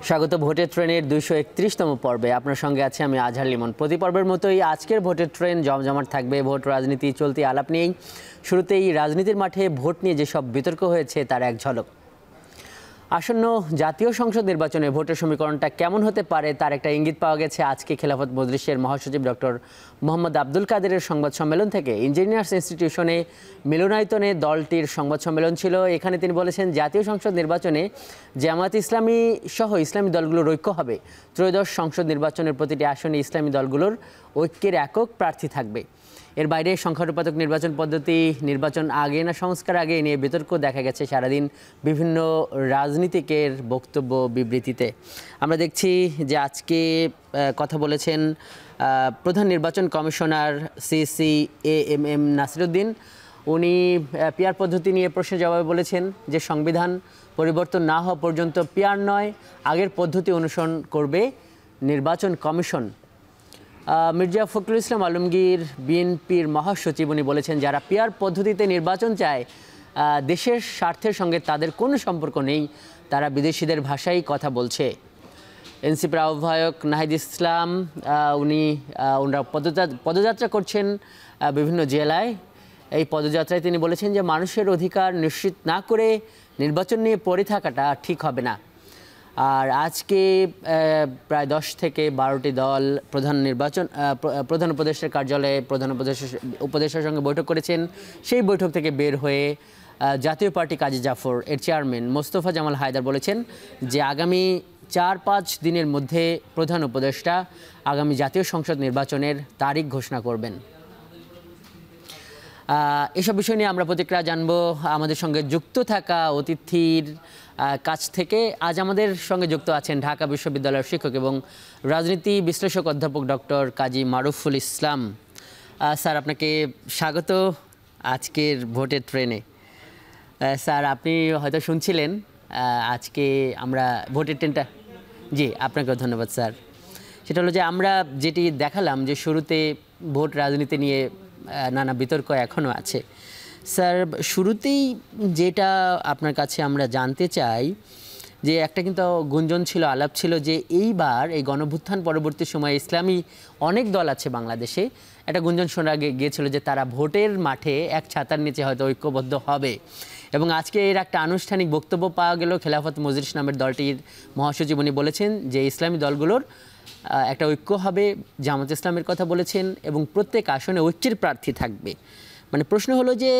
স্বাগত ভোটের ট্রেনের 231তম পর্বে আপনার সঙ্গে আছে আমি আজহার লিমন। প্রতি পর্বের মতোই আজকের ভোটের ট্রেন জমজমাট থাকবে ভোট রাজনীতি চলতি আলাপ নিয়েই। শুরুতেই রাজনীতির মাঠে ভোট নিয়ে যেসব বিতর্ক হয়েছে তার এক ঝলক। আসন্ন জাতীয় সংসদ নির্বাচনে ভোটের সমীকরণটা কেমন হতে পারে তার একটা ইঙ্গিত পাওয়া গেছে আজকে খেলাফত মজলিসের মহাসচিব ডক্টর মোহাম্মদ আব্দুল কাদেরের সংবাদ সম্মেলন থেকে। ইঞ্জিনিয়ার্স ইনস্টিটিউশনে মিলনায়তনে দলটির সংবাদ সম্মেলন ছিল। এখানে তিনি বলেছেন, জাতীয় সংসদ নির্বাচনে জামায়াত ইসলামী সহ ইসলামী দলগুলোর ঐক্য হবে। ত্রয়োদশ সংসদ নির্বাচনের প্রতিটি আসনে ইসলামী দলগুলোর ঐক্যের একক প্রার্থী থাকবে। এর বাইরে সংখ্যানুপাতিক নির্বাচন পদ্ধতি, নির্বাচন আগে না সংস্কার আগে নিয়ে বিতর্ক দেখা গেছে সারাদিন বিভিন্ন রাজনীতিকের বক্তব্য বিবৃতিতে। আমরা দেখছি যে আজকে কথা বলেছেন প্রধান নির্বাচন কমিশনার CCAMM নাসিরউদ্দিন। উনি পিআর পদ্ধতি নিয়ে প্রশ্নের জবাবে বলেছেন যে সংবিধান পরিবর্তন না হওয়া পর্যন্ত পিআর নয়, আগের পদ্ধতি অনুসরণ করবে নির্বাচন কমিশন। মির্জা ফখরুল ইসলাম আলমগীর বিএনপির মহাসচিব, উনি বলেছেন যারা পিআর পদ্ধতিতে নির্বাচন চায় দেশের স্বার্থের সঙ্গে তাদের কোনো সম্পর্ক নেই, তারা বিদেশিদের ভাষায় কথা বলছে। এনসিপির আহ্বায়ক নাহিদ ইসলাম ওনারা পদযাত্রা করছেন বিভিন্ন জেলায়। এই পদযাত্রায় তিনি বলেছেন যে মানুষের অধিকার নিশ্চিত না করে নির্বাচন নিয়ে পড়ে থাকাটা ঠিক হবে না। আর আজকে প্রায় 10 থেকে 12টি দল প্রধান উপদেষ্টার কার্যালয়ে প্রধান উপদেষ্টার সঙ্গে বৈঠক করেছেন। সেই বৈঠক থেকে বের হয়ে জাতীয় পার্টি কাজী জাফর এর চেয়ারম্যান মোস্তফা জামাল হায়দার বলেছেন যে আগামী 4-5 দিনের মধ্যে প্রধান উপদেষ্টা আগামী জাতীয় সংসদ নির্বাচনের তারিখ ঘোষণা করবেন। এসব বিষয় নিয়ে আমরা প্রতিক্রিয়া জানবো আমাদের সঙ্গে যুক্ত থাকা অতিথির কাছ থেকে। আজ আমাদের সঙ্গে যুক্ত আছেন ঢাকা বিশ্ববিদ্যালয়ের শিক্ষক এবং রাজনীতি বিশ্লেষক অধ্যাপক ডক্টর কাজী মারুফুল ইসলাম। স্যার, আপনাকে স্বাগত আজকের ভোটের ট্রেনে। স্যার, আপনি হয়তো শুনছিলেন আজকে আমরা ভোটের ট্রেনটা, জি আপনাকেও ধন্যবাদ স্যার। সেটা হলো যে আমরা যেটি দেখালাম যে শুরুতে ভোট রাজনীতি নিয়ে নানা বিতর্ক এখনও আছে। স্যার, শুরুতেই যেটা আপনার কাছে আমরা জানতে চাই যে একটা কিন্তু গুঞ্জন ছিল, আলাপ ছিল যে এইবার এই গণভ্যুত্থান পরবর্তী সময়ে ইসলামী অনেক দল আছে বাংলাদেশে, একটা গুঞ্জন শোনা গিয়েছিল যে তারা ভোটের মাঠে এক ছাতার নিচে হয়তো ঐক্যবদ্ধ হবে। এবং আজকে এর একটা আনুষ্ঠানিক বক্তব্য পাওয়া গেল খেলাফত মজলিস নামের দলটির মহাসচিব। উনি বলেছেন যে ইসলামী দলগুলোর একটা ঐক্য হবে, জামাত ইসলামের কথা বলেছেন এবং প্রত্যেক আসনে ঐক্যের প্রার্থী থাকবে। মানে প্রশ্ন হলো যে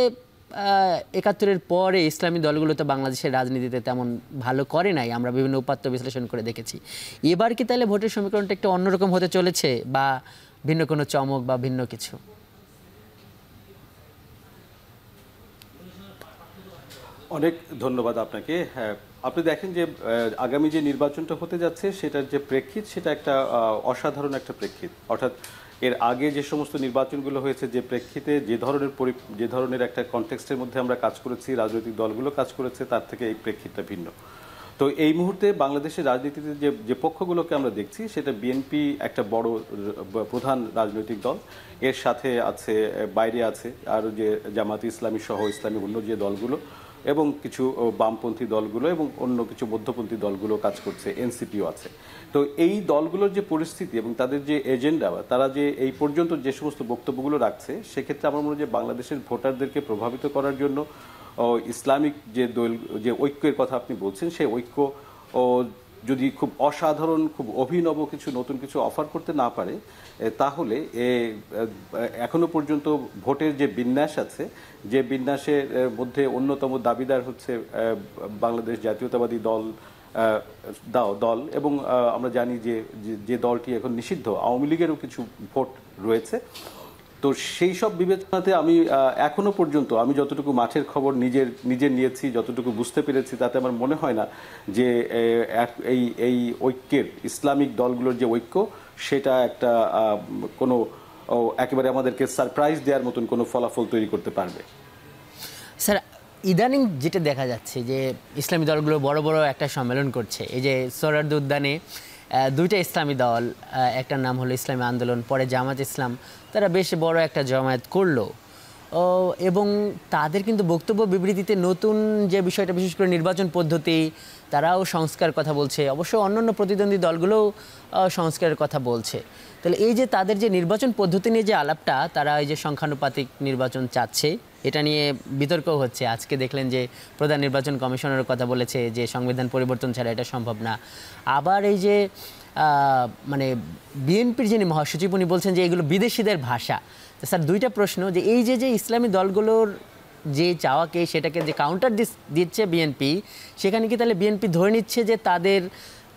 71-এর পরে ইসলামী দলগুলো তো বাংলাদেশের রাজনীতিতে তেমন ভালো করে নাই, আমরা বিভিন্ন উপাত্ত বিশ্লেষণ করে দেখেছি। এবার কি তাহলে ভোটের সমীকরণটা একটু অন্যরকম হতে চলেছে বা ভিন্ন কোনো চমক বা ভিন্ন কিছু? অনেক ধন্যবাদ আপনাকে। হ্যাঁ, আপনি দেখেন যে আগামী যে নির্বাচনটা হতে যাচ্ছে সেটার যে প্রেক্ষিত, সেটা একটা অসাধারণ একটা প্রেক্ষিত। অর্থাৎ এর আগে যে সমস্ত নির্বাচনগুলো হয়েছে যে প্রেক্ষিতে যে ধরনের একটা কনটেক্সটের মধ্যে আমরা কাজ করেছি, রাজনৈতিক দলগুলো কাজ করেছে, তার থেকে এই প্রেক্ষিতটা ভিন্ন। তো এই মুহূর্তে বাংলাদেশের রাজনীতিতে যে পক্ষগুলোকে আমরা দেখছি সেটা বিএনপি একটা বড় প্রধান রাজনৈতিক দল, এর সাথে আছে বাইরে আছে আর যে জামাত ইসলামী সহ ইসলামী অন্য যে দলগুলো এবং কিছু বামপন্থী দলগুলো এবং অন্য কিছু মধ্যপন্থী দলগুলো কাজ করছে, এনসিপিও আছে। তো এই দলগুলোর যে পরিস্থিতি এবং তাদের যে এজেন্ডা, তারা যে এই পর্যন্ত যে সমস্ত বক্তব্যগুলো রাখছে, সেক্ষেত্রে আমার মনে হয় যে বাংলাদেশের ভোটারদেরকে প্রভাবিত করার জন্য ইসলামিক যে ঐক্যের কথা আপনি বলছেন, সেই ঐক্য যদি খুব অসাধারণ, খুব অভিনব কিছু নতুন কিছু অফার করতে না পারে, তাহলে এখনো পর্যন্ত ভোটের যে বিন্যাস আছে, যে বিন্যাসের মধ্যে অন্যতম দাবিদার হচ্ছে বাংলাদেশ জাতীয়তাবাদী দল এবং আমরা জানি যে দলটি এখন নিষিদ্ধ, আওয়ামী লীগেরও কিছু ভোট রয়েছে। তো সেই সব বিবেচনাতে আমি এখনো পর্যন্ত আমি যতটুকু মাঠের খবর নিজের নিয়েছি, যতটুকু বুঝতে পেরেছি, তাতে আমার মনে হয় না যে এই ঐক্যের ইসলামিক দলগুলোর যে ঐক্য, সেটা একটা কোনো একেবারে আমাদেরকে সারপ্রাইজ দেওয়ার মতন কোনো ফলাফল তৈরি করতে পারবে। স্যার, ইদানিং যেটা দেখা যাচ্ছে যে ইসলামী দলগুলো বড় বড় একটা সম্মেলন করছে। এই যে সোহরাওয়ার্দী উদ্যানে দুইটা ইসলামী দল, একটার নাম হলো ইসলামী আন্দোলন, পরে জামাত ইসলাম, তারা বেশ বড় একটা জমায়েত করলো। এবং তাদের কিন্তু বক্তব্য বিবৃতিতে নতুন যে বিষয়টা, বিশেষ করে নির্বাচন পদ্ধতি, তারাও সংস্কার কথা বলছে। অবশ্য অন্যান্য প্রতিদ্বন্দ্বী দলগুলোও সংস্কারের কথা বলছে। তাহলে এই যে তাদের যে নির্বাচন পদ্ধতি নিয়ে যে আলাপটা, তারা এই যে সংখ্যানুপাতিক নির্বাচন চাচ্ছে, এটা নিয়ে বিতর্ক হচ্ছে। আজকে দেখলেন যে প্রধান নির্বাচন কমিশনারের কথা বলেছে যে সংবিধান পরিবর্তন ছাড়া এটা সম্ভব না। আবার এই যে মানে বিএনপির যিনি মহাসচিব, উনি বলছেন যে এগুলো বিদেশিদের ভাষা। তো স্যার, দুইটা প্রশ্ন, যে এই যে ইসলামী দলগুলোর যে চাওয়াকে, সেটাকে যে কাউন্টার দিচ্ছে বিএনপি, সেখানে কি তাহলে বিএনপি ধরে নিচ্ছে যে তাদের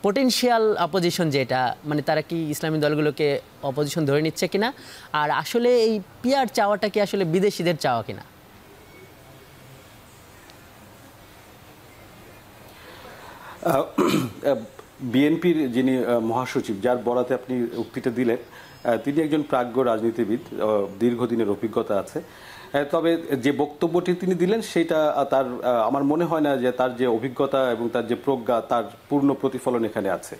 পোটেনশিয়াল অপোজিশন যেটা, মানে তারা কি ইসলামী দলগুলোকে অপোজিশন ধরে নিচ্ছে কিনা? আর আসলে এই পিআর চাওয়াটা কি আসলে বিদেশিদের চাওয়া কিনা? বিএনপির যিনি মহাসচিব, যার বরাতে আপনি উক্তিটা দিলেন, তিনি একজন প্রাজ্ঞ রাজনীতিবিদ, দীর্ঘদিনের অভিজ্ঞতা আছে। তবে যে বক্তব্যটি তিনি দিলেন সেটা তার, আমার মনে হয় না যে তার যে অভিজ্ঞতা এবং তার যে প্রজ্ঞা, তার পূর্ণ প্রতিফলন এখানে আছে।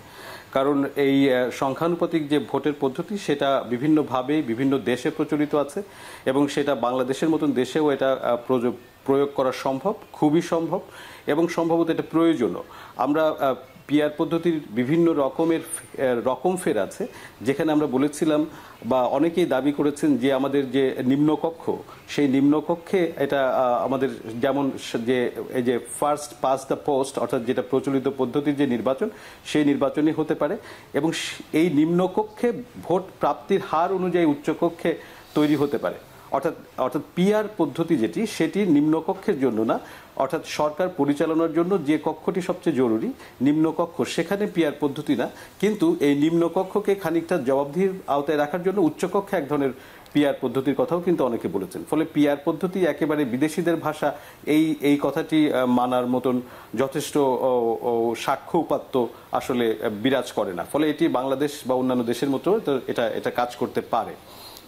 কারণ এই সংখ্যানুপাতিক যে ভোটের পদ্ধতি, সেটা বিভিন্নভাবে বিভিন্ন দেশে প্রচলিত আছে এবং সেটা বাংলাদেশের মতন দেশেও এটা প্রয়োগ করা সম্ভব, খুবই সম্ভব, এবং সম্ভবত এটা প্রয়োজনও। আমরা পিআর পদ্ধতির বিভিন্ন রকম ফের আছে, যেখানে আমরা বলেছিলাম বা অনেকেই দাবি করেছেন যে আমাদের যে নিম্নকক্ষ, সেই নিম্নকক্ষে এটা আমাদের যেমন যে এই যে ফার্স্ট পাস দ্য পোস্ট, অর্থাৎ যেটা প্রচলিত পদ্ধতির যে নির্বাচন, সেই নির্বাচনই হতে পারে, এবং এই নিম্নকক্ষে ভোট প্রাপ্তির হার অনুযায়ী উচ্চকক্ষে তৈরি হতে পারে। অর্থাৎ পিআর পদ্ধতি যেটি, সেটি নিম্নকক্ষের জন্য না, অর্থাৎ সরকার পরিচালনার জন্য যে কক্ষটি সবচেয়ে জরুরি, নিম্নকক্ষ, সেখানে পিআর পদ্ধতি না, কিন্তু এই নিম্নকক্ষকে খানিকটা জবাবদিহির আওতায় রাখার জন্য উচ্চকক্ষে এক ধরনের পিআর পদ্ধতির কথাও কিন্তু অনেকে বলেছেন। ফলে পিআর পদ্ধতি একেবারে বিদেশিদের ভাষা, এই কথাটি মানার মতন যথেষ্ট সাক্ষ্য উপাত্ত আসলে বিরাজ করে না। ফলে এটি বাংলাদেশ বা অন্যান্য দেশের মতো এটা কাজ করতে পারে,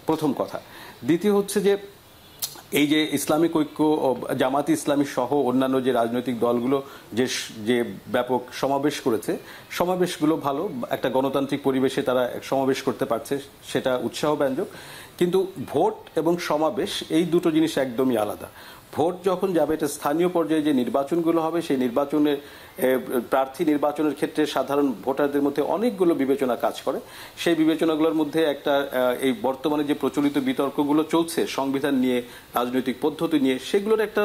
প্রথম কথা। দ্বিতীয় হচ্ছে যে এই যে ইসলামিক ঐক্য, জামাতি ইসলামী সহ অন্যান্য যে রাজনৈতিক দলগুলো যে ব্যাপক সমাবেশ করেছে, সমাবেশগুলো ভালো, একটা গণতান্ত্রিক পরিবেশে তারা সমাবেশ করতে পারছে, সেটা উৎসাহব্যঞ্জক। কিন্তু ভোট এবং সমাবেশ এই দুটো জিনিস একদমই আলাদা। ভোট যখন যাবে, এটা স্থানীয় পর্যায়ে যে নির্বাচনগুলো হবে, সেই নির্বাচনে প্রার্থী নির্বাচনের ক্ষেত্রে সাধারণ ভোটারদের মধ্যে অনেকগুলো বিবেচনা কাজ করে। সেই বিবেচনাগুলোর মধ্যে একটা, এই বর্তমানে যে প্রচলিত বিতর্কগুলো চলছে সংবিধান নিয়ে, রাজনৈতিক পদ্ধতি নিয়ে, সেগুলোর একটা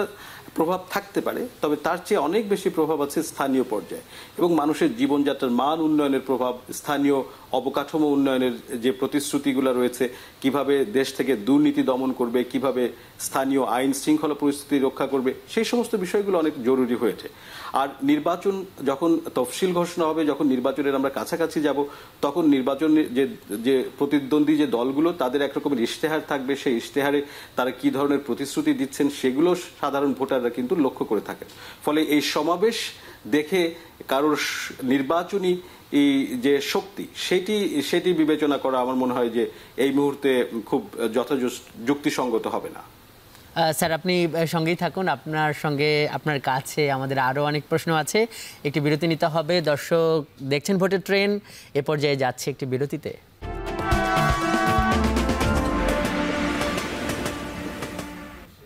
প্রভাব থাকতে পারে। তবে তার চেয়ে অনেক বেশি প্রভাব আছে স্থানীয় পর্যায়ে, এবং মানুষের জীবনযাত্রার মান উন্নয়নের প্রভাব, স্থানীয় অবকাঠামো উন্নয়নের যে প্রতিশ্রুতিগুলো রয়েছে, কিভাবে দেশ থেকে দুর্নীতি দমন করবে, কিভাবে স্থানীয় আইন শৃঙ্খলা পরিস্থিতি রক্ষা করবে, সেই সমস্ত বিষয়গুলো অনেক জরুরি হয়ে ওঠে। আর নির্বাচন যখন তফসিল ঘোষণা হবে, যখন নির্বাচনের আমরা কাছাকাছি যাব, তখন নির্বাচনের যে প্রতিদ্বন্দ্বী যে দলগুলো, তাদের একরকমের ইশতেহার থাকবে, সেই ইশতেহারে তারা কি ধরনের প্রতিশ্রুতি দিচ্ছেন, সেগুলো সাধারণ ভোটাররা কিন্তু লক্ষ্য করে থাকেন। ফলে এই সমাবেশ দেখে কারোর নির্বাচনী এই যে শক্তি, সেটি বিবেচনা করা আমার মনে হয় যে এই মুহূর্তে খুব যুক্তিসঙ্গত হবে না। স্যার, আপনি সঙ্গেই থাকুন, আপনার কাছে আমাদের আরও অনেক প্রশ্ন আছে। একটি বিরতি নিতে হবে। দর্শক দেখছেন ভোটের ট্রেন, এ পর্যায়ে যাচ্ছে একটি বিরতিতে।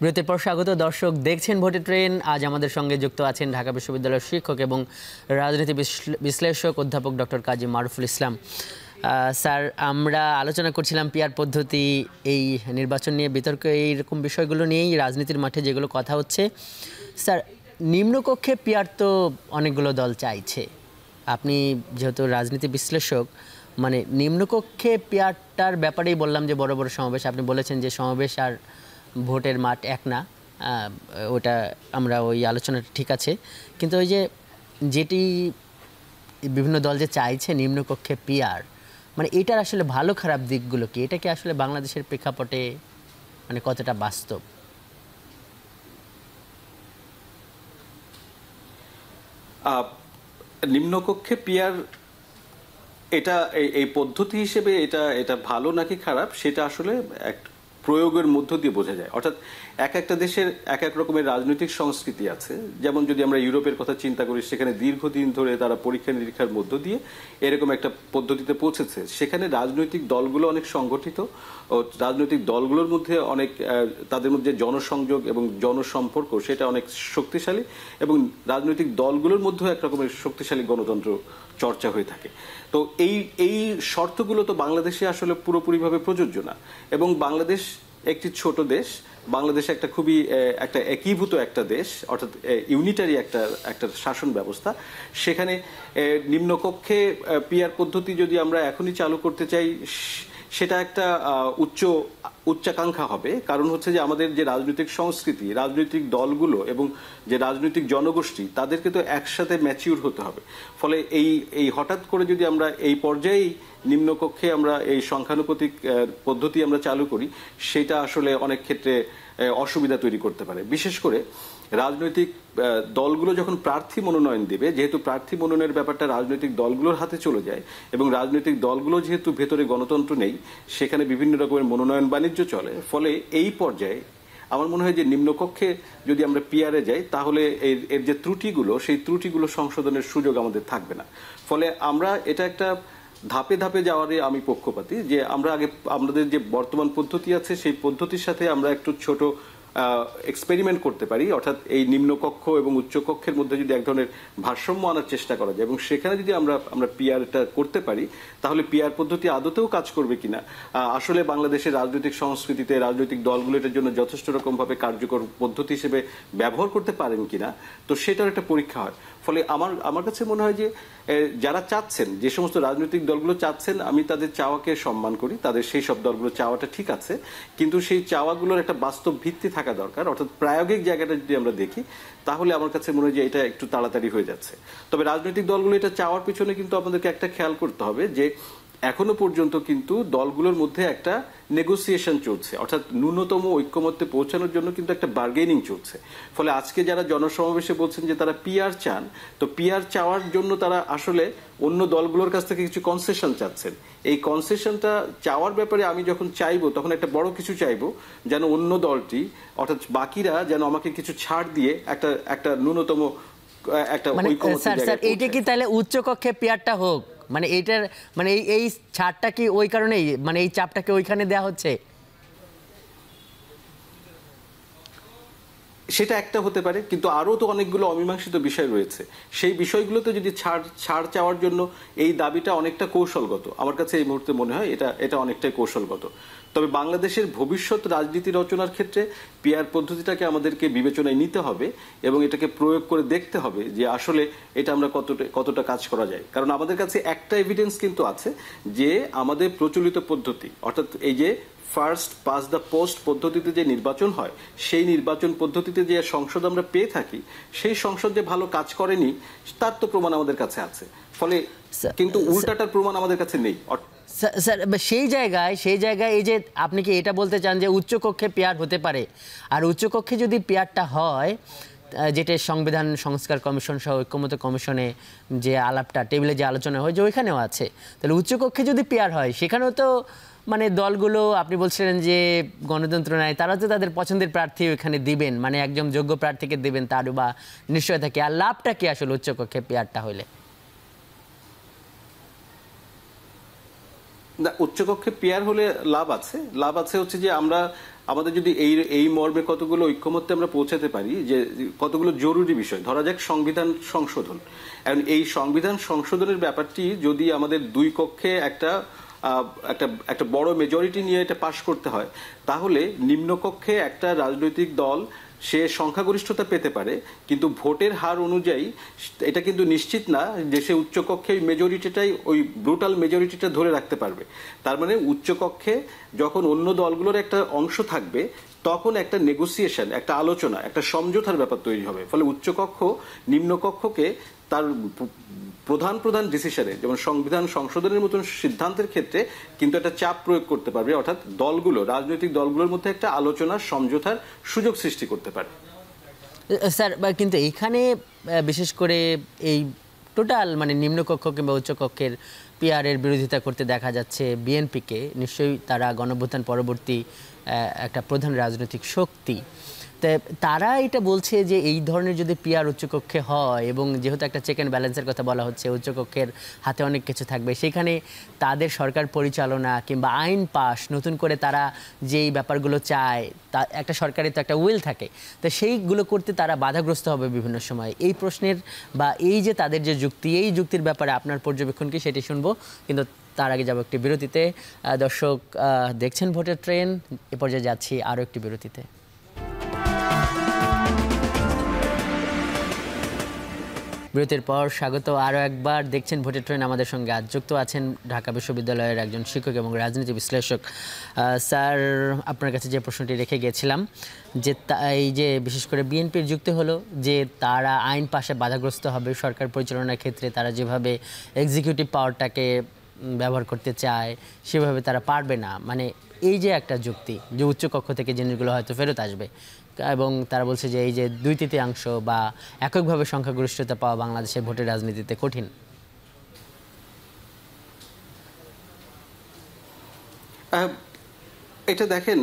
বিরতির পর স্বাগত। দর্শক দেখছেন ভোটের ট্রেন। আজ আমাদের সঙ্গে যুক্ত আছেন ঢাকা বিশ্ববিদ্যালয়ের শিক্ষক এবং রাজনীতি বিশ্লেষক অধ্যাপক ডক্টর কাজী মারুফুল ইসলাম। স্যার, আমরা আলোচনা করছিলাম পিআর পদ্ধতি, এই নির্বাচন নিয়ে বিতর্ক, এইরকম বিষয়গুলো নিয়েই রাজনীতির মাঠে যেগুলো কথা হচ্ছে। স্যার, নিম্নকক্ষে পিআর তো অনেকগুলো দল চাইছে। আপনি যেহেতু রাজনীতি বিশ্লেষক, মানে নিম্নকক্ষে পিআরটার ব্যাপারেই বললাম যে বড় বড় সমাবেশ, আপনি বলেছেন যে সমাবেশ আর ভোটের মাঠ এক না, ওটা আমরা ওই আলোচনাটা ঠিক আছে, কিন্তু ওই যে যেটি বিভিন্ন দল যে চাইছে নিম্নকক্ষে পিআর, মানে এটার আসলে ভালো খারাপ দিকগুলো কি? এটা কি আসলে বাংলাদেশের প্রেক্ষাপটে মানে কতটা বাস্তব? নিম্নকক্ষে পিআর, এটা এই পদ্ধতি হিসেবে এটা ভালো নাকি খারাপ, সেটা আসলে এক প্রয়োগের মধ্য দিয়ে বোঝা যায়। অর্থাৎ এক একটা দেশের এক এক রকমের রাজনৈতিক সংস্কৃতি আছে। যেমন যদি আমরা ইউরোপের কথা চিন্তা করি, সেখানে দীর্ঘদিন ধরে তারা পরীক্ষা নিরীক্ষার মধ্য দিয়ে এরকম একটা পদ্ধতিতে পৌঁছেছে। সেখানে রাজনৈতিক দলগুলো অনেক সংগঠিত ও রাজনৈতিক দলগুলোর মধ্যে অনেক তাদের মধ্যে জনসংযোগ এবং জনসম্পর্ক সেটা অনেক শক্তিশালী, এবং রাজনৈতিক দলগুলোর মধ্যেও এক রকমের শক্তিশালী গণতন্ত্র চর্চা হয়ে থাকে। তো এই শর্তগুলো তো বাংলাদেশে আসলে পুরোপুরিভাবে প্রযোজ্য না, এবং বাংলাদেশ একটি ছোট দেশ। বাংলাদেশ একটা খুবই একটা একীভূত একটা দেশ, অর্থাৎ ইউনিটারি একটা শাসন ব্যবস্থা। সেখানে নিম্নকক্ষে পিআর পদ্ধতি যদি আমরা এখনই চালু করতে চাই, সেটা একটা উচ্চাকাঙ্ক্ষা হবে। কারণ হচ্ছে যে আমাদের যে রাজনৈতিক সংস্কৃতি, রাজনৈতিক দলগুলো এবং যে রাজনৈতিক জনগোষ্ঠী, তাদেরকে তো একসাথে ম্যাচিউর হতে হবে। ফলে এই হঠাৎ করে যদি আমরা এই পর্যায়েই নিম্নকক্ষে আমরা এই সংখ্যানুপাতিক পদ্ধতি আমরা চালু করি, সেটা আসলে অনেক ক্ষেত্রে অসুবিধা তৈরি করতে পারে। বিশেষ করে রাজনৈতিক দলগুলো যখন প্রার্থী মনোনয়ন দেবে, যেহেতু প্রার্থী মনোনয়নের ব্যাপারটা রাজনৈতিক দলগুলোর হাতে চলে যায়, এবং রাজনৈতিক দলগুলো যেহেতু ভেতরে গণতন্ত্র নেই, সেখানে বিভিন্ন রকমের মনোনয়ন বাণিজ্য চলে। ফলে এই পর্যায়ে আমার মনে হয় যে নিম্নকক্ষে যদি আমরা পিআরে যাই, তাহলে এর যে ত্রুটিগুলো, সেই ত্রুটিগুলো সংশোধনের সুযোগ আমাদের থাকবে না। ফলে আমরা এটা একটা ধাপে ধাপে যাওয়ারই আমি পক্ষপাতী, যে আমরা আগে আমাদের যে বর্তমান পদ্ধতি আছে সেই পদ্ধতির সাথে আমরা একটু ছোট এক্সপেরিমেন্ট করতে পারি। অর্থাৎ এই নিম্নকক্ষ এবং উচ্চকক্ষের মধ্যে যদি এক ধরনের ভারসাম্য আনার চেষ্টা করা যায়, এবং সেখানে যদি আমরা পিআরটা করতে পারি, তাহলে পিআর পদ্ধতি আদতেও কাজ করবে কিনা, আসলে বাংলাদেশের রাজনৈতিক সংস্কৃতিতে রাজনৈতিক দলগুলো এটার জন্য যথেষ্ট রকমভাবে কার্যকর পদ্ধতি হিসেবে ব্যবহার করতে পারেন কিনা, তো সেটার একটা পরীক্ষা হয়। ফলে আমার কাছে মনে হয় যে যারা চাচ্ছেন, যে সমস্ত রাজনৈতিক দলগুলো চাচ্ছেন, আমি তাদের চাওয়াকে সম্মান করি, তাদের সেই সব দলগুলো চাওয়াটা ঠিক আছে, কিন্তু সেই চাওয়াগুলোর একটা বাস্তব ভিত্তি থাকা দরকার। অর্থাৎ প্রায়োগিক জায়গাটা যদি আমরা দেখি, তাহলে আমার কাছে মনে হয় যে এটা একটু তাড়াতাড়ি হয়ে যাচ্ছে। তবে রাজনৈতিক দলগুলো এটা চাওয়ার পিছনে কিন্তু আমাদেরকে একটা খেয়াল করতে হবে যে এখনো পর্যন্ত কিন্তু দলগুলোর মধ্যে একটা নেগোসিয়েশন চলছে, অর্থাৎ ন্যূনতম ঐক্যমত্যে পৌঁছানোর জন্য কিন্তু একটা বার্গেনিং চলছে। ফলে আজকে যারা জনসমাবেশে বলছেন যে তারা পিআর চান, তো পিআর চাওয়ার জন্য তারা আসলে অন্য দলগুলোর কাছ থেকে কিছু কনসেশন চাচ্ছেন। এই কনসেশনটা চাওয়ার ব্যাপারে আমি যখন চাইবো, তখন একটা বড় কিছু চাইবো, যেন অন্য দলটি, অর্থাৎ বাকিরা যেন আমাকে কিছু ছাড় দিয়ে একটা ন্যূনতম একটা ঐক্যমত্যে স্যার জায়গায় এইটা কি তাহলে উচ্চকক্ষে পিআরটা হোক, মানে এইটার মানে এই ছাড়টা কি ওই কারণেই, মানে এই চাপটাকে ওইখানে দেওয়া হচ্ছে? সেটা একটা হতে পারে, কিন্তু আরো তো অনেকগুলো অমীমাংসিত বিষয় রয়েছে। সেই বিষয়গুলোতে যদি ছাড় চাওয়ার জন্য এই দাবিটা অনেকটা কৌশলগত, আমার কাছে এই মুহূর্তে মনে হয় এটা অনেকটাই কৌশলগত। তবে বাংলাদেশের ভবিষ্যৎ রাজনীতি রচনার ক্ষেত্রে পিআর পদ্ধতিটাকে আমাদেরকে বিবেচনায় নিতে হবে, এবং এটাকে প্রয়োগ করে দেখতে হবে যে আসলে এটা আমরা কতটা কাজ করা যায়। কারণ আমাদের কাছে একটা এভিডেন্স কিন্তু আছে যে আমাদের প্রচলিত পদ্ধতি, অর্থাৎ এই যে ফার্স্ট পাস দ্য পোস্ট পদ্ধতিতে যে নির্বাচন হয়, সেই নির্বাচন পদ্ধতিতে যে সংসদ আমরা পেয়ে থাকি, সেই সংসদ যে ভালো কাজ করেনি তার তো প্রমাণ আমাদের কাছে আছে। ফলে কিন্তু উল্টাটার প্রমাণ আমাদের কাছে নেই। স্যার সেই জায়গায় এই যে আপনি কি এটা বলতে চান যে উচ্চকক্ষে পিআর হতে পারে, আর উচ্চকক্ষে যদি পিআরটা হয়, যেটা সংবিধান সংস্কার কমিশন সহ ঐক্যমত্য কমিশনে যে আলাপটা, টেবিলে যে আলোচনা হয়, যে ওইখানেও আছে, তাহলে উচ্চকক্ষে যদি পিআর হয়, সেখানেও তো মানে দলগুলো, আপনি বলছিলেন যে গণতন্ত্র নাই, তারা তো তাদের পছন্দের প্রার্থী ওইখানে দিবেন, মানে একজন যোগ্য প্রার্থীকে দিবেন, তার বা নিশ্চয় থাকে। আর লাভটা কি আসলে উচ্চকক্ষে পিআরটা হইলে? না, উচ্চকক্ষে পিআর হলে লাভ আছে হচ্ছে যে আমাদের যদি এই মর্মে কতগুলো ঐক্যমত্যে আমরা পৌঁছাতে পারি, যে কতগুলো জরুরি বিষয়, ধরা যাক সংবিধান সংশোধন। এখন এই সংবিধান সংশোধনের ব্যাপারটি যদি আমাদের দুই কক্ষে একটা বড় মেজরিটি নিয়ে এটা পাশ করতে হয়, তাহলে নিম্নকক্ষে একটা রাজনৈতিক দল সে সংখ্যাগরিষ্ঠতা পেতে পারে, কিন্তু ভোটের হার অনুযায়ী এটা কিন্তু নিশ্চিত না যে সে উচ্চকক্ষে মেজরিটিটাই, ওই ব্রুটাল মেজরিটিটা ধরে রাখতে পারবে। তার মানে উচ্চকক্ষে যখন অন্য দলগুলোর একটা অংশ থাকবে, তখন একটা নেগোসিয়েশন, একটা আলোচনা, একটা সমঝোতার ব্যাপার তৈরি হবে। ফলে উচ্চকক্ষ নিম্নকক্ষকে তার প্রধান ডিসিশনে, যেমন সংবিধান সংশোধনের মতন সিদ্ধান্তের ক্ষেত্রে কিন্তু একটা চাপ প্রয়োগ করতে পারবে, অর্থাৎ রাজনৈতিক দলগুলোর মধ্যে একটা আলোচনা সমঝোতার সুযোগ সৃষ্টি করতে পারে। স্যার কিন্তু এইখানে বিশেষ করে এই টোটাল মানে নিম্নকক্ষ কিংবা উচ্চকক্ষের পিআরের বিরোধিতা করতে দেখা যাচ্ছে বিএনপিকে। নিশ্চয়ই তারা গণঅভ্যুত্থান পরবর্তী একটা প্রধান রাজনৈতিক শক্তি। তারা এটা বলছে যে এই ধরনের যদি পিআর উচ্চকক্ষে হয়, এবং যেহেতু একটা চেক অ্যান্ড ব্যালেন্সের কথা বলা হচ্ছে, উচ্চকক্ষের হাতে অনেক কিছু থাকবে, সেখানে তাদের সরকার পরিচালনা কিংবা আইন পাস নতুন করে তারা যেই ব্যাপারগুলো চায়, তা একটা সরকারের তো একটা উইল থাকে, তো সেইগুলো করতে তারা বাধাগ্রস্ত হবে বিভিন্ন সময়। এই প্রশ্নের বা এই যে তাদের যে যুক্তি, এই যুক্তির ব্যাপারে আপনার পর্যবেক্ষণ কি, সেটি শুনবো, কিন্তু তার আগে যাবো একটি বিরতিতে। দর্শক দেখছেন ভোটের ট্রেন, এ পর্যায়ে যাচ্ছি আরও একটি বিরতিতে। বিরতির পর স্বাগত আরও একবার। দেখছেন ভোটের ট্রেন। আমাদের সঙ্গে আজ যুক্ত আছেন ঢাকা বিশ্ববিদ্যালয়ের একজন শিক্ষক এবং রাজনীতি বিশ্লেষক। স্যার, আপনার কাছে যে প্রশ্নটি রেখে গিয়েছিলাম, যে এই যে বিশেষ করে বিএনপির যুক্তি হলো যে তারা আইন পাশে বাধাগ্রস্ত হবে সরকার পরিচালনার ক্ষেত্রে, তারা যেভাবে এক্সিকিউটিভ পাওয়ারটাকে ব্যবহার করতে চায় সেভাবে তারা পারবে না। মানে এই যে একটা যুক্তি যে উচ্চকক্ষ থেকে জিনিসগুলো হয়তো ফেরত আসবে, এবং তারা বলছে যে এই যে 2/3 বা এককভাবে সংখ্যাগরিষ্ঠতা পাওয়া বাংলাদেশের ভোটের রাজনীতিতে কঠিন। এটা দেখেন,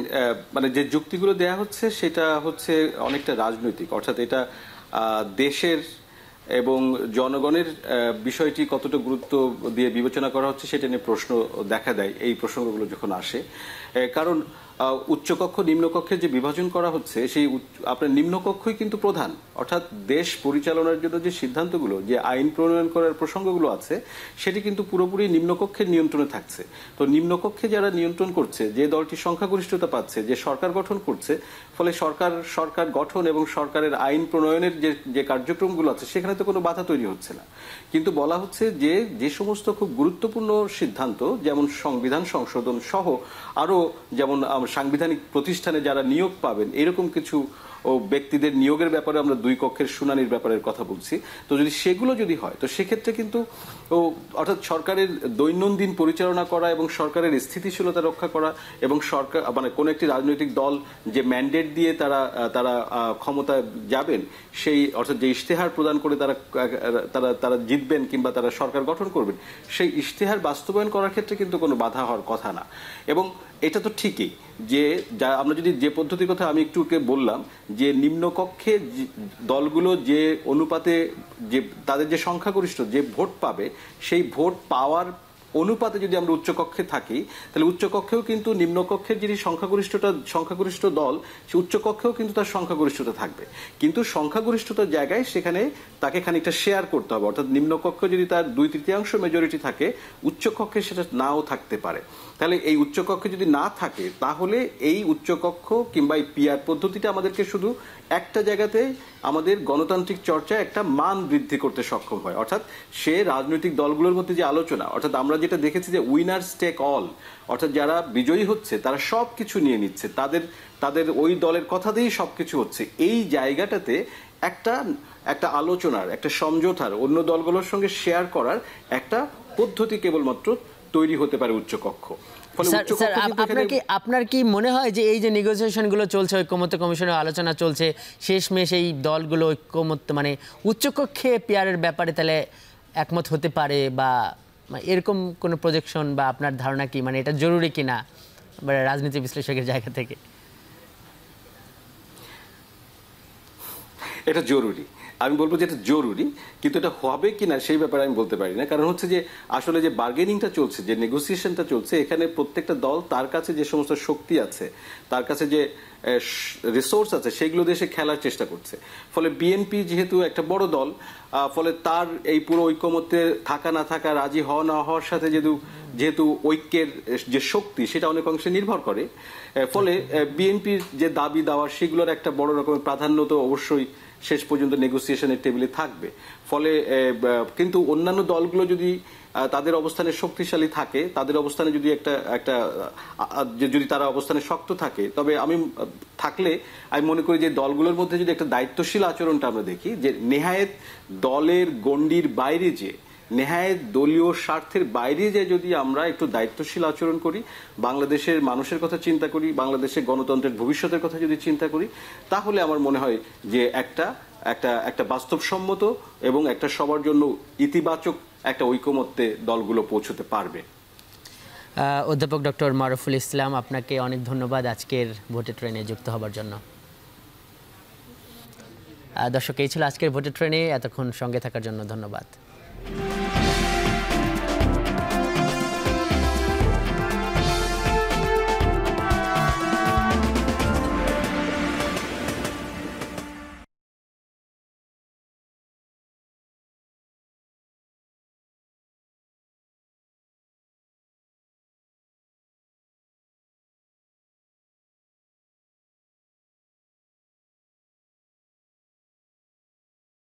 মানে যে যুক্তিগুলো দেয়া হচ্ছে সেটা হচ্ছে অনেকটা রাজনৈতিক, অর্থাৎ এটা দেশের এবং জনগণের বিষয়টি কতটা গুরুত্ব দিয়ে বিবেচনা করা হচ্ছে সেটা নিয়ে প্রশ্ন দেখা দেয় এই প্রসঙ্গগুলো যখন আসে। কারণ উচ্চকক্ষ নিম্নকক্ষের যে বিভাজন করা হচ্ছে, সেই আপনার নিম্নকক্ষই কিন্তু প্রধান, অর্থাৎ দেশ পরিচালনার জন্য যে সিদ্ধান্তগুলো, যে আইন প্রণয়ন করার প্রসঙ্গগুলো আছে, সেটি কিন্তু পুরোপুরি নিম্নকক্ষের নিয়ন্ত্রণে থাকছে। তো নিম্নকক্ষে যারা নিয়ন্ত্রণ করছে, যে দলটি সংখ্যাগরিষ্ঠতা পাচ্ছে, যে সরকার গঠন করছে, ফলে সরকার গঠন এবং সরকারের আইন প্রণয়নের যে কার্যক্রমগুলো আছে সেখানে তো কোনো বাধা তৈরি হচ্ছে না। কিন্তু বলা হচ্ছে যে সমস্ত খুব গুরুত্বপূর্ণ সিদ্ধান্ত, যেমন সংবিধান সংশোধন সহ আরো, যেমন সাংবিধানিক প্রতিষ্ঠানে যারা নিয়োগ পাবেন, এরকম কিছু ব্যক্তিদের নিয়োগের ব্যাপারে আমরা 2 কক্ষের শুনানির ব্যাপারের কথা বলছি। তো যদি সেগুলো যদি হয়, তো সেক্ষেত্রে কিন্তু অর্থাৎ সরকারের দৈনন্দিন পরিচালনা করা এবং সরকারের স্থিতিশীলতা রক্ষা করা, এবং সরকার মানে কোন একটি রাজনৈতিক দল যে ম্যান্ডেট দিয়ে তারা ক্ষমতায় যাবেন, সেই অর্থাৎ যে ইশতেহার প্রদান করে তারা জিতবেন কিংবা তারা সরকার গঠন করবেন, সেই ইশতেহার বাস্তবায়ন করার ক্ষেত্রে কিন্তু কোনো বাধা হওয়ার কথা না। এবং এটা তো ঠিকই যে আমরা যদি যে পদ্ধতির কথা আমি একটু বললাম, যে নিম্নকক্ষে দলগুলো যে অনুপাতে যে তাদের যে সংখ্যাগরিষ্ঠ যে ভোট পাবে, সেই ভোট পাওয়ার অনুপাতে যদি আমরা উচ্চকক্ষে থাকি, তাহলে উচ্চকক্ষেও কিন্তু নিম্নকক্ষের যিনি সংখ্যাগরিষ্ঠ দল, সে উচ্চকক্ষেও কিন্তু তার সংখ্যাগরিষ্ঠতা থাকবে। কিন্তু সংখ্যাগরিষ্ঠতার জায়গায় সেখানে তাকে খানিকটা শেয়ার করতে হবে, অর্থাৎ নিম্নকক্ষে যদি তার 2/3 মেজরিটি থাকে, উচ্চকক্ষে সেটা নাও থাকতে পারে। তাহলে এই উচ্চকক্ষে যদি না থাকে, তাহলে এই উচ্চকক্ষ কিংবা এই পিআর পদ্ধতিটা আমাদেরকে শুধু একটা জায়গাতে আমাদের গণতান্ত্রিক চর্চা একটা মান বৃদ্ধি করতে সক্ষম হয়, অর্থাৎ সে রাজনৈতিক দলগুলোর মধ্যে যে আলোচনা, অর্থাৎ আমরা যেটা দেখেছি যে উইনার্স টেক অল, অর্থাৎ যারা বিজয়ী হচ্ছে তারা সবকিছু নিয়ে নিচ্ছে, তাদের ওই দলের কথা দিয়েই সবকিছু হচ্ছে। এই জায়গাটাতে একটা আলোচনার, একটা সমঝোতার, অন্য দলগুলোর সঙ্গে শেয়ার করার একটা পদ্ধতি কেবলমাত্র তৈরি হতে পারে উচ্চকক্ষ। আপনার কি মনে হয় যে এই যে নেগোসিয়েশনগুলো চলছে, ঐক্যমত্য কমিশনের আলোচনা চলছে, শেষমেশ এই দলগুলো ঐক্যমত্য মানে উচ্চকক্ষে পিআরের ব্যাপারে তাহলে একমত হতে পারে, বা এরকম কোনো প্রজেকশন বা আপনার ধারণা কি, মানে এটা জরুরি কিনা রাজনীতি বিশ্লেষকের জায়গা থেকে? এটা জরুরি, আমি বলবো যে এটা জরুরি, কিন্তু এটা হবে কিনা সেই ব্যাপারে আমি বলতে পারি না। কারণ হচ্ছে যে আসলে যে বার্গেনিংটা চলছে, যে নেগোসিয়েশনটা চলছে, এখানে প্রত্যেকটা দল তার কাছে যে সমস্ত শক্তি আছে, তার কাছে যে রিসোর্স আছে, সেগুলো দিয়ে সে খেলার চেষ্টা করছে। ফলে বিএনপি যেহেতু একটা বড় দল, ফলে তার এই পুরো ঐক্যমত্যে থাকা না থাকা, রাজি হওয়া না হওয়ার সাথে যেহেতু ঐক্যের যে শক্তি সেটা অনেক অংশে নির্ভর করে, ফলে বিএনপির যে দাবি দাওয়া সেগুলোর একটা বড় রকমের প্রাধান্য তো অবশ্যই শেষ পর্যন্ত নেগোসিয়েশনের টেবিলে থাকবে। ফলে কিন্তু অন্যান্য দলগুলো যদি তাদের অবস্থানে শক্তিশালী থাকে, তাদের অবস্থানে যদি তারা অবস্থানে শক্ত থাকে, তবে আমি মনে করি যে দলগুলোর মধ্যে যদি একটা দায়িত্বশীল আচরণটা আমরা দেখি, যে নেহায়েত দলের গণ্ডির বাইরে যে নেহায় দলীয় স্বার্থের বাইরে যে যদি আমরা একটু দায়িত্বশীল আচরণ করি, বাংলাদেশের মানুষের কথা চিন্তা করি, বাংলাদেশের গণতন্ত্রের ভবিষ্যতের কথা যদি চিন্তা করি, তাহলে আমার মনে হয় যে একটা একটা একটা বাস্তবসম্মত এবং একটা সবার জন্য ইতিবাচক একটা ঐকমত্যে দলগুলো পৌঁছতে পারবে। অধ্যাপক ডক্টর মারুফুল ইসলাম, আপনাকে অনেক ধন্যবাদ আজকের ভোটের ট্রেনে যুক্ত হবার জন্য। দর্শক, এই ছিল আজকের ভোটের ট্রেনে, এতক্ষণ সঙ্গে থাকার জন্য ধন্যবাদ।